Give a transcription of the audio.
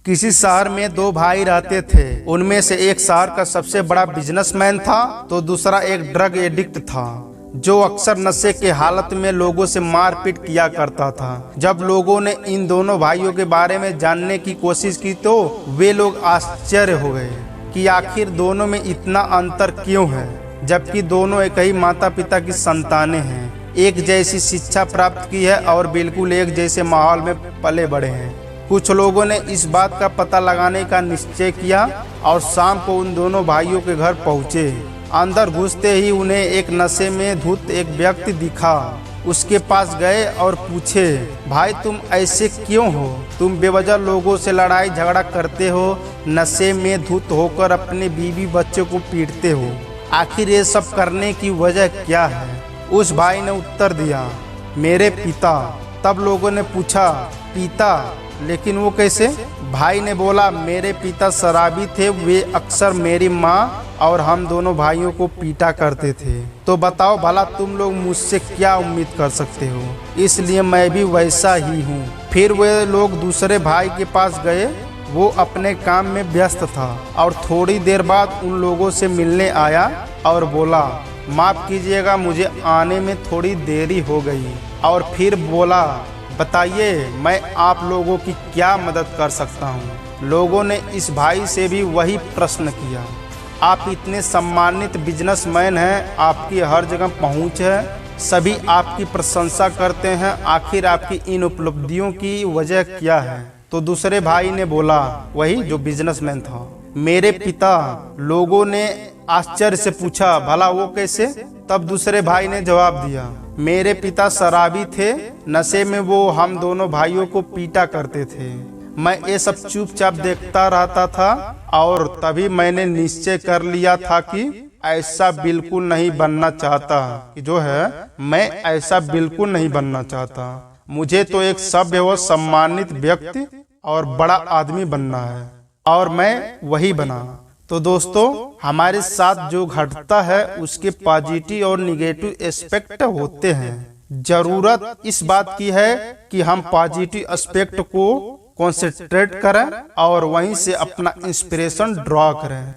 किसी शहर में दो भाई रहते थे। उनमें से एक शहर का सबसे बड़ा बिजनेसमैन था तो दूसरा एक ड्रग एडिक्ट था जो अक्सर नशे के हालत में लोगों से मारपीट किया करता था। जब लोगों ने इन दोनों भाइयों के बारे में जानने की कोशिश की तो वे लोग आश्चर्य हो गए कि आखिर दोनों में इतना अंतर क्यों है, जबकि दोनों एक ही माता पिता की संतानें हैं, एक जैसी शिक्षा प्राप्त की है और बिल्कुल एक जैसे माहौल में पले बड़े हैं। कुछ लोगों ने इस बात का पता लगाने का निश्चय किया और शाम को उन दोनों भाइयों के घर पहुंचे। अंदर घुसते ही उन्हें एक नशे में धुत एक व्यक्ति दिखा। उसके पास गए और पूछे, भाई तुम ऐसे क्यों हो? तुम बेवजह लोगों से लड़ाई झगड़ा करते हो, नशे में धुत होकर अपने बीवी बच्चों को पीटते हो, आखिर ये सब करने की वजह क्या है? उस भाई ने उत्तर दिया, मेरे पिता। तब लोगों ने पूछा, पिता लेकिन वो कैसे? भाई ने बोला, मेरे पिता शराबी थे, वे अक्सर मेरी माँ और हम दोनों भाइयों को पीटा करते थे। तो बताओ भला तुम लोग मुझसे क्या उम्मीद कर सकते हो? इसलिए मैं भी वैसा ही हूँ। फिर वे लोग दूसरे भाई के पास गए। वो अपने काम में व्यस्त था और थोड़ी देर बाद उन लोगों से मिलने आया और बोला, माफ़ कीजिएगा, मुझे आने में थोड़ी देरी हो गई। और फिर बोला, बताइए मैं आप लोगों की क्या मदद कर सकता हूँ? लोगों ने इस भाई से भी वही प्रश्न किया। आप इतने सम्मानित बिजनेसमैन हैं, आपकी हर जगह पहुँच है, सभी आपकी प्रशंसा करते हैं, आखिर आपकी इन उपलब्धियों की वजह क्या है? तो दूसरे भाई ने बोला, वही जो बिजनेसमैन था, मेरे पिता। लोगों ने आश्चर्य से पूछा, भला वो कैसे? तब दूसरे भाई ने जवाब दिया, मेरे पिता शराबी थे, नशे में वो हम दोनों भाइयों को पीटा करते थे। मैं ये सब चुपचाप देखता रहता था और तभी मैंने निश्चय कर लिया था कि ऐसा बिल्कुल नहीं बनना चाहता, कि जो है मैं ऐसा बिल्कुल नहीं बनना चाहता। मुझे तो एक सभ्य व सम्मानित व्यक्ति और बड़ा आदमी बनना है और मैं वही बना। तो दोस्तों, हमारे साथ जो घटता है उसके पॉजिटिव और निगेटिव एस्पेक्ट होते हैं। जरूरत इस बात की है कि हम पॉजिटिव एस्पेक्ट को कंसंट्रेट करें और वहीं से अपना इंस्पिरेशन ड्रॉ करें।